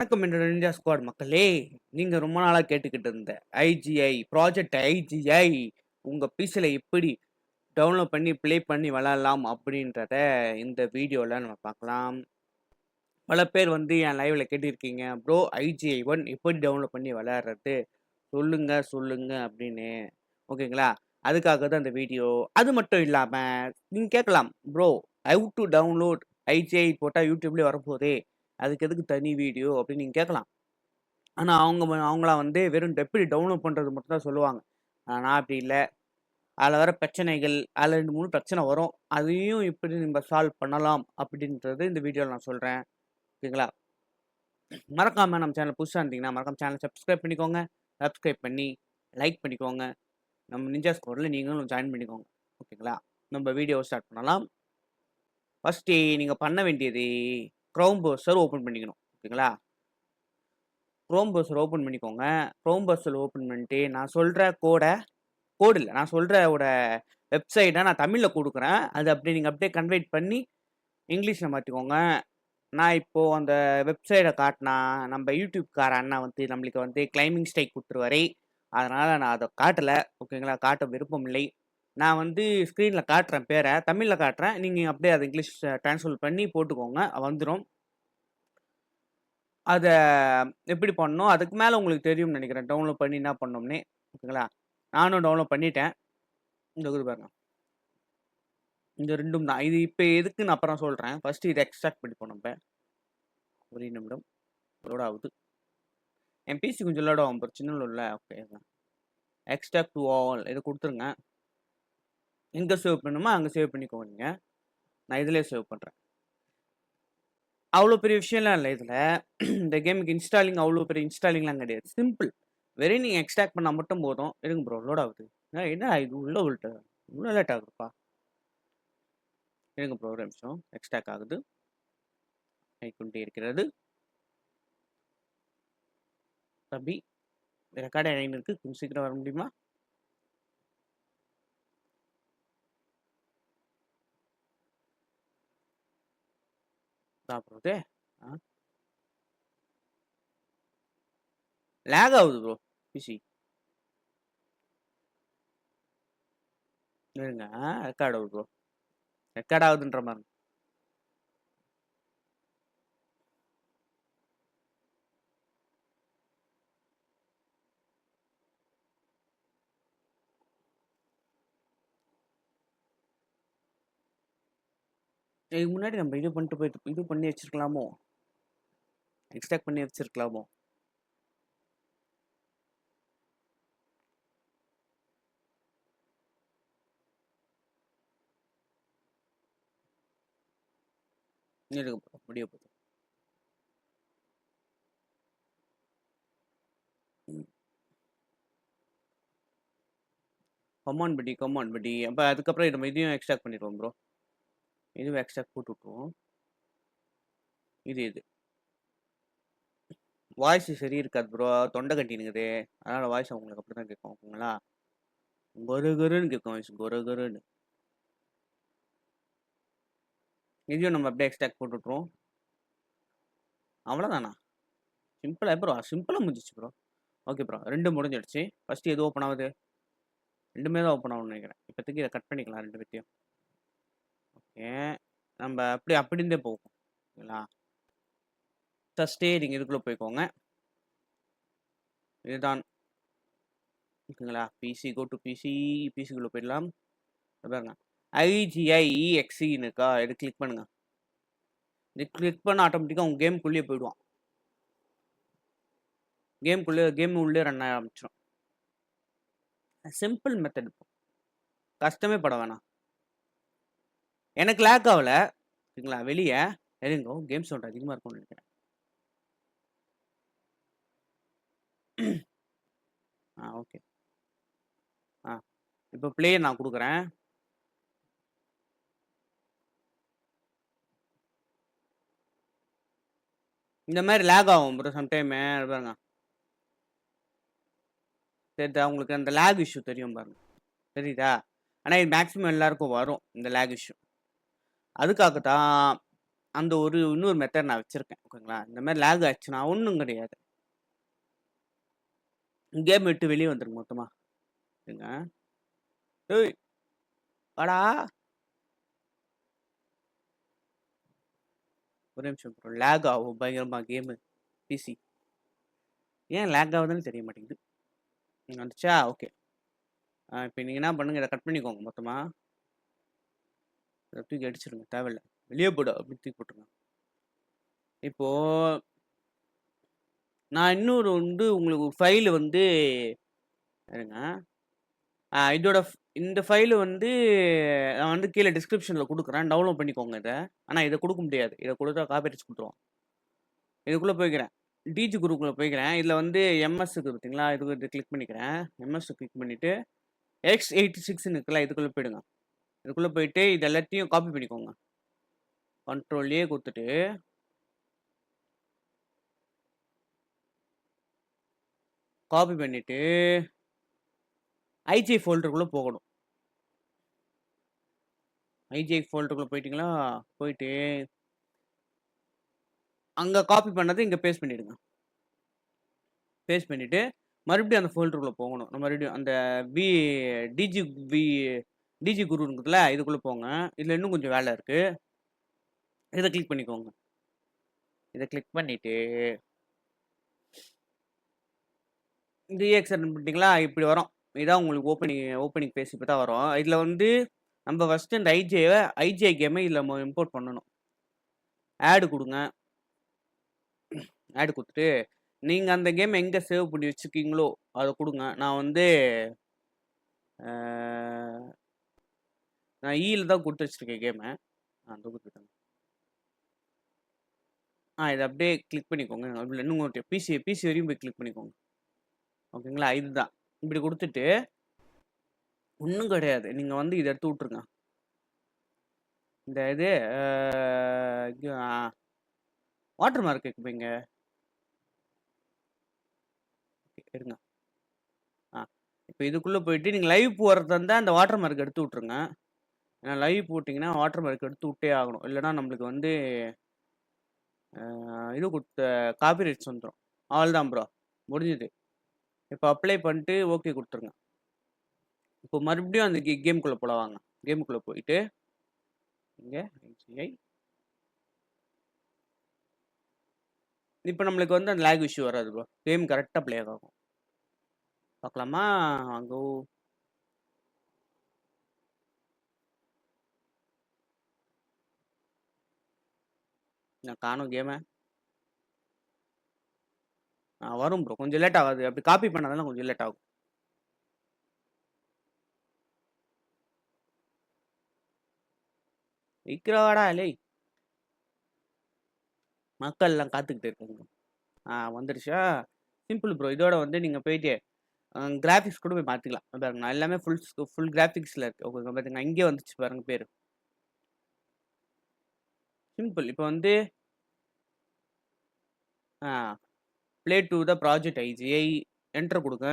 வணக்கம் என்ற ninja squad மக்களே! நீங்க ரொம்ப நாளா கேட்டுக்கிட்டு இருந்த ஐஜிஐ ப்ராஜெக்ட் ஐஜிஐ உங்க பிசில எப்படி டவுன்லோட் பண்ணி, ப்ளே பண்ணி விளையாடலாம் அப்படின்றத இந்த வீடியோல நம்ம பார்க்கலாம். பல பேர் வந்து என் லைவ்ல கேட்டிருக்கீங்க. ப்ரோ ஐஜிஐ 1 எப்படி டவுன்லோட் பண்ணி விளையாடுறது? சொல்லுங்க, சொல்லுங்க அப்படின்னு. ஓகேங்களா? அதுக்காக தான் இந்த வீடியோ. அது மட்டும் இல்லாம நீங்க கேட்கலாம், bro how to download IGI போட்டா YouTubeலயே வரப்போதே. அதுக்கு எதுக்கு தனி வீடியோ அப்படின்னு நீங்க கேட்கலாம். ஆனா அவங்கலாம் வந்து வெறும் எப்படி டவுன்லோட் பண்றது மட்டும் தான் சொல்லுவாங்க. நான் அப்படி இல்ல. அதுல வர பிரச்சனைகள், அதுல 2, 3 பிரச்சனை வரும். அதையும் எப்படி நம்ம சால்வ் பண்ணலாம் அப்படின்றது இந்த வீடியோல நான் சொல்றேன். ஓகேங்களா? மறக்காம நம்ம சேனல் புதுசா இருந்தீங்கன்னா, மறக்காம சேனல சப்ஸ்கிரைப் பண்ணிக்கோங்க. சப்ஸ்கிரைப் பண்ணி, லைக் பண்ணிக்கோங்க. நம்ம நிஞ்சா ஸ்குவாட்ல நீங்களும் ஜாயின் பண்ணிக்கோங்க. ஓகேங்களா? நம்ம வீடியோவ ஸ்டார்ட் பண்ணலாம். ஃபர்ஸ்ட்டு நீங்க பண்ண வேண்டியது குரோம் ப்ரௌசர் ஓப்பன் பண்ணிக்கணும். ஓகேங்களா? குரோம் ப்ரௌசர் ஓப்பன் பண்ணிக்கோங்க. குரோம் ப்ரௌசர் ஓப்பன் பண்ணிட்டு நான் சொல்ற கோடு இல்ல. நான் சொல்றவோட வெப்சைட்ட நான் தமிழ்ல குடுக்குறேன். அது அப்படியே நீங்க அப்படியே கன்வெர்ட் பண்ணி இங்கிலீஷ்ல மாத்திக்கோங்க. நான் இப்போ அந்த வெப்சைட்ட காட்டுனா, நம்ப யூடியூப்கார அண்ணா வந்து நம்மளுக்கு வந்து கிளைமிங் ஸ்ட்ரைக் குடுத்துருவாரு. அதனால நான் அத காட்டல. ஓகேங்களா? காட்ட விருப்பம் இல்லை. நான் வந்து ஸ்க்ரீன்ல காட்டுறேன் பேர. தமிழ்ல காட்டுறேன். நீங்க அப்படியே அத இங்கிலீஷ் ட்ரான்ஸ்லேட் பண்ணி போட்டுக்கோங்க. வந்துரும். அத எப்படி பண்ணணும்? அதுக்கு மேல உங்களுக்கு தெரியும்னு நெனைக்கிறேன். டவுன்லோட் பண்ணி என்ன பண்ணணும்னு. ஓகேங்களா? நானும் டவுன்லோட் பண்ணிட்டேன். இந்த இருக்குது பாருங்க. இந்த 2ம் தான். இது இப்ப எதுக்குன்னு அப்புறம் சொல்றேன். ஃபர்ஸ்ட் இத எக்ஸ்ட்ராக்ட் பண்ணிப்போம் நம்ப. ஒரு நிமிடம். லோட் ஆவுது. என் பிசி கொஞ்சம் லோட் ஆகும். பிரச்சனை இல்ல. ஓகே. எக்ஸ்ட்ராக்ட் டூ ஆல் இத குடுத்துருங்க. எங்க சேவ் பண்ணணுமோ அங்க சேவ் பண்ணிக்கோங்க நீங்க. நான் இதுலயே சேவ் பண்றேன். அவ்ளோ பெரிய விஷயம்லாம் இல்ல இதுல. இந்த கேமுக்கு இன்ஸ்டாலிங் அவ்ளோ பெரிய இன்ஸ்டாலிங்லாம் கிடையாது. சிம்பிள். வெறும் நீங்க எக்ஸ்ட்ராக்ட் பண்ணா மட்டும் போதும். இருங்க ப்ரோ லோட் ஆகுது. என்னடா இது உள்ள உள்ட்ட இவ்ளோ லேட் ஆகுதுப்பா. இருங்க ப்ரோ ஒரு நிமிஷம். எக்ஸ்ட்ராக்ட் ஆகுது. ஆயிக்கொண்டே இருக்கிறது. தம்பி ரெக்கார்ட் ஆயின்னு இருக்கு. கொஞ்சம் சீக்கிரம் வர முடியுமா? சாப்பிடுறது. ஆ. லேக் ஆகுது ப்ரோ. பிசி. இருங்க. ரெக்கார்ட் ஆகுது ப்ரோ. ரெக்கார்ட் ஆகுதுன்ற மாரி. இதுக்கு முன்னாடி நம்ம இது பண்ணிட்டு போயிட்டு இது பண்ணி வச்சிருக்கலாமோ? எக்ஸ்ட்ராக்ட் பண்ணி வச்சிருக்கலாமோ? இருங்க ப்ரோ. முடிய போகுது. கமான் படி. அப்ப அதுக்கப்புறம் நம்ம இதையும் எக்ஸ்ட்ராக்ட் பண்ணிடுவோம் ப்ரோ. இதுவும் எக்ஸ்ட்ராக்ட் போட்டு விட்டுருவோம். இது. வாய்ஸ் சரி இருக்காது ப்ரோ. தொண்டை கட்டினுக்குது. அதனால வாய்ஸ் உங்களுக்கு அப்படிதான் கேட்கும். ஓகேங்களா? கொரகொரன்னு கேட்கும் வாய்ஸ். கொரகொரன்னு. இதையும் நம்ம அப்படியே எக்ஸ்ட்ராக்ட் போட்டு விட்டுருவோம். அவ்வளோதானா? சிம்பிளா ப்ரோ. சிம்பிளா முடிஞ்சிச்சு ப்ரோ. Okay bro. 2 முடிஞ்சிடுச்சு. ஃபர்ஸ்ட் எது ஓப்பன் ஆகுது? 2மே தான் ஓப்பன் ஆகும்னு நினைக்கிறேன். இப்போதைக்கு இத கட் பண்ணிக்கலாம் 2 பேத்தையும். ஓகே. நம்ம அப்படிருந்தே போவோம். ஓகேங்களா? ஃபர்ஸ்ட்டே நீங்க இதுக்குள்ள போய்க்கோங்க. இதுதான். ஓகேங்களா? கோ டூ பிசிக்குள்ள போயிடலாம். பாருங்க. IGIEXEன்னு இருக்கா? இது கிளிக் பண்ணுங்க. இது கிளிக் பண்ணா ஆட்டோமேட்டிக்கா உங்க கேம்க்குள்ளேயே போயிடுவான். கேம் உள்ளே ரன் ஆக ஆரம்பிச்சிடும். Simple method. கஷ்டமே பட வேணாம். எனக்கு லேக் ஆகல. ஓகேங்களா? வெளிய இருங்க. கேம் சவுண்ட் அதிகமா இருக்கும்னு நினைக்கிறேன். ஓகே. இப்போ ப்ளே நான் குடுக்குறேன். இந்த மாதிரி லேக் ஆகும் ப்ரோ சம்டைம். பாருங்க. தெரியுதா உங்களுக்கு? அந்த லேக் இஷ்யூ தெரியும் பாருங்க. தெரியுதா? ஆனா இது மேக்ஸிமம் எல்லாருக்கும் வரும் இந்த லேக் இஷ்யூ. அதுக்காக தான் அந்த ஒரு இன்னொரு மெத்தட் நான் வச்சிருக்கேன். ஓகேங்களா? இந்த மாரி லேக் ஆச்சுன்னா ஒண்ணும் கிடையாது. கேம் விட்டு வெளிய வந்துருங்க மொத்தமா. இருங்க. ஏய்! வாடா! ஒரே நிமிஷம் ப்ரோ. லேக் ஆகும் பயங்கரமா கேமு. பிசி. ஏன் லேக் ஆகுதுன்னு தெரிய மாட்டேங்குது. வந்துச்சா? ஓகே. இப்ப நீங்க என்ன பண்ணுங்க, இத கட் பண்ணிக்கோங்க மொத்தமா. இத தூக்கி அடிச்சுருங்க. தேவையில்ல. வெளிய போடா! அப்படின்னு தூக்கி போட்டுருங்க. இப்போ நான் இன்னொரு வந்து உங்களுக்கு ஃபைல் வந்து இருங்க. இதோட இந்த ஃபைல் வந்து நான் வந்து கீழ டிஸ்கிரிப்ஷன்ல குடுக்குறேன். டவுன்லோட் பண்ணிக்கோங்க இத. ஆனா இத குடுக்க முடியாது. இத குடுத்தா காப்பிரைட்ஸ் குடுத்துருவான். இதுக்குள்ள போய்க்கிறேன். டிஜி குரூப்குள்ள போய்க்கிறேன். இதுல வந்து எம்எஸ் இருக்கு பார்த்தீங்களா? இது கிளிக் பண்ணிக்கிறேன். எம்எஸ் கிளிக் பண்ணிட்டு X86ன்னு இருக்குல்ல, இதுக்குள்ள போயிடுங்க. இதுக்குள்ள போயிட்டு இது எல்லாத்தையும் காப்பி பண்ணிக்கோங்க. கண்ட்ரோல் A குடுத்துட்டு காப்பி பண்ணிட்டு ஐஜி ஃபோல்டருக்குள்ள போகணும். ஐஜி ஃபோல்டருக்குள்ள போயிட்டீங்களா? போயிட்டு அங்க காப்பி பண்ணத இங்க பேஸ்ட் பண்ணிடுங்க. பேஸ்ட் பண்ணிட்டு மறுபடியும் அந்த ஃபோல்டருக்குள்ள போகணும். நம்ம மறுபடியும் அந்த வி டிஜி வி டிஜி குரு இருக்குதுல்ல, இதுக்குள்ள போங்க. இதுல இன்னும் கொஞ்சம் வேலை இருக்கு. இத கிளிக் பண்ணிக்கோங்க. இத கிளிக் பண்ணிட்டு இந்த EXR பண்ணிட்டீங்களா? இப்படி வரும். இதான் உங்களுக்கு ஓப்பனிங் பேஜ் இப்படி தான் வரும். இதுல வந்து நம்ம ஃபர்ஸ்ட் இந்த ஐஜிஐ கேமை இதுல இம்போர்ட் பண்ணணும். ஆட் குடுங்க. ஆட் குடுத்துட்டு நீங்க அந்த கேம் எங்க சேவ் பண்ணி வச்சிருக்கீங்களோ அத குடுங்க. நான் வந்து அ நான் ஈல தான் குடுத்து வச்சிருக்கேன் கேம. அந்த குடுத்துட்டேன். இத அப்படியே கிளிக் பண்ணிக்கோங்க. அதுல இன்னும் ஒரு பிசி வரையும் போய் கிளிக் பண்ணிக்கோங்க. ஓகேங்களா? இதுதான். இப்படி குடுத்துட்டு ஒண்ணும் கிடையாது. நீங்க வந்து இத எடுத்து விட்டுருங்க. இந்த இது வாட்டர் மார்க் வைப்பீங்க. இருங்க. இப்போ இதுக்குள்ள போயிட்டு நீங்க லைவ் போறதா இருந்தா அந்த வாட்டர் மார்க் எடுத்து விட்டுருங்க. ஏன்னா லைவ் போட்டிங்கன்னா வாட்டர் மார்க் எடுத்து விட்டே ஆகணும். இல்லன்னா நம்மளுக்கு வந்து இது குடுத்த காப்பிரைட்ஸ் வந்துரும். அவ்வளோதான் ப்ரோ. முடிஞ்சுது. இப்போ அப்ளை பண்ணிட்டு ஓகே குடுத்துருங்க. இப்போ மறுபடியும் அந்த கேம்குள்ள போலாம் வாங்க. கேமுக்குள்ள போயிட்டு இங்க ஐசிஐ இப்போ நம்மளுக்கு வந்து அந்த லேக் இஷ்யூ வராது ப்ரோ. கேம் கரெக்டா ப்ளே ஆகும். பார்க்கலாமா? அங்க நான் காணோம் கேம. வரும் ப்ரோ. கொஞ்சம் லேட் ஆகாது. அப்படி காப்பி பண்ணாதால கொஞ்சம் லேட் ஆகும். விக்ரவாடா லேய். மக்கள் எல்லாம் காத்துக்கிட்டு இருக்காங்க. வந்துருச்சா? Simple bro. இதோட வந்து நீங்க போயிட்டு கிராஃபிக்ஸ் கூட போய் மாத்திக்கலாம். பாருங்க நான் எல்லாமே ஃபுல் கிராஃபிக்ஸ்ல இருக்கு. ஓகேங்க பாத்தீங்கன்னா இங்கே வந்துச்சு பாருங்க பேரு. சிம்பிள். இப்போ வந்து play to the project IGI enter கொடுங்க.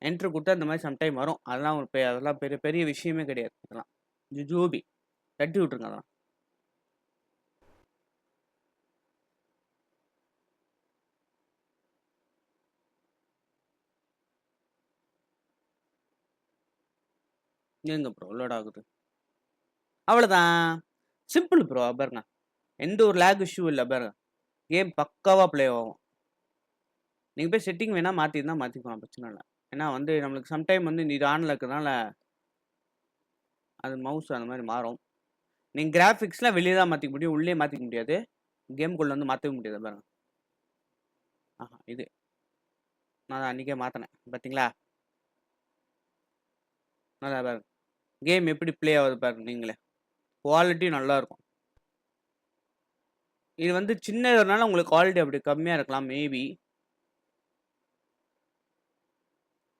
என்டர் கொடுத்தா இந்த மாதிரி சம்டைம் வரும். அதெல்லாம் பெரிய பெரிய விஷயமே கிடையாது. இதெல்லாம் ஜூபி தட்டி விட்டுருங்க அதெல்லாம். எங்க ப்ரோ லோட் ஆகுது. அவ்வளோதான். Simple bro. பாருங்க எந்த ஒரு லேக் இஷ்யூ இல்லை. பாருங்க கேம் பக்காவா ப்ளே ஆகும். நீங்கள் போய் செட்டிங் வேணால் மாற்றிருந்தா மாற்றிக்கலாம், பிரச்சனை இல்லை. ஏன்னா வந்து நம்மளுக்கு சம்டைம் வந்து இது ஆனில் இருக்கிறதுனால அது மவுஸ் அந்த மாதிரி மாறும். நீங்கள் கிராஃபிக்ஸ்லாம் வெளியே தான் மாற்றிக்க முடியும், உள்ளே மாற்றிக்க முடியாது. கேமுக்குள்ளே வந்து மாற்றவே முடியாது. பாருங்க இது நான் அன்றைக்கே மாற்றினேன் பார்த்தீங்களா? நல்லா பாருங்க கேம் எப்படி ப்ளே ஆகுது பாருங்க. நீங்களே குவாலிட்டி நல்லாயிருக்கும். இது வந்து சின்னதுனால உங்களுக்கு குவாலிட்டி அப்படி கம்மியாக இருக்கலாம் மேபி.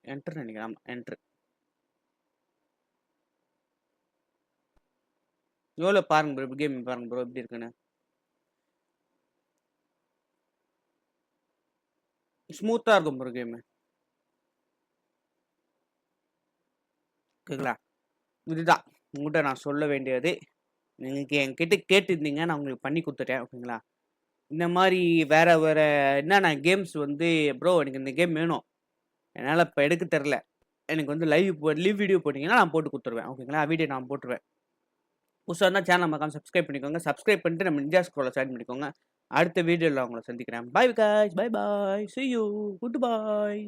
என்ட்ரு நினைக்கிறேன். என்ட்ரு எவ்வளோ பாருங்க ப்ரோ. கேம் பாருங்க ப்ரோ எப்படி இருக்குன்னு. ஸ்மூத்தாக இருக்கும் ப்ரோ கேமு. ஓகேங்களா? இதுதான் உங்கள்கிட்ட நான் சொல்ல வேண்டியது. நீங்க என்கிட்ட கேட்டிருந்தீங்க. நான் உங்களுக்கு பண்ணி குடுத்துட்டேன். ஓகேங்களா? இந்த மாரி வேற வேற என்னென்ன கேம்ஸ் வந்து ப்ரோ எனக்கு இந்த கேம் வேணும். என்னால இப்ப எடுக்க தெர்ல. எனக்கு வந்து லைவ் வீடியோ போட்டீங்கன்னா, நான் போட்டு குடுத்துருவேன். ஓகேங்களா? வீடியோ நான் போட்டுருவேன். புதுசா இருந்தா சேனல் மறக்காம சப்ஸ்கிரைப் பண்ணிக்கோங்க. சப்ஸ்கிரைப் பண்ணிட்டு நம்ம நிஞ்சா ஸ்க்ரோல ஜாயின் பண்ணிக்கோங்க. அடுத்த வீடியோல உங்கள சந்திக்கிறேன். Bye guys. Bye bye. Sea you. Good bye.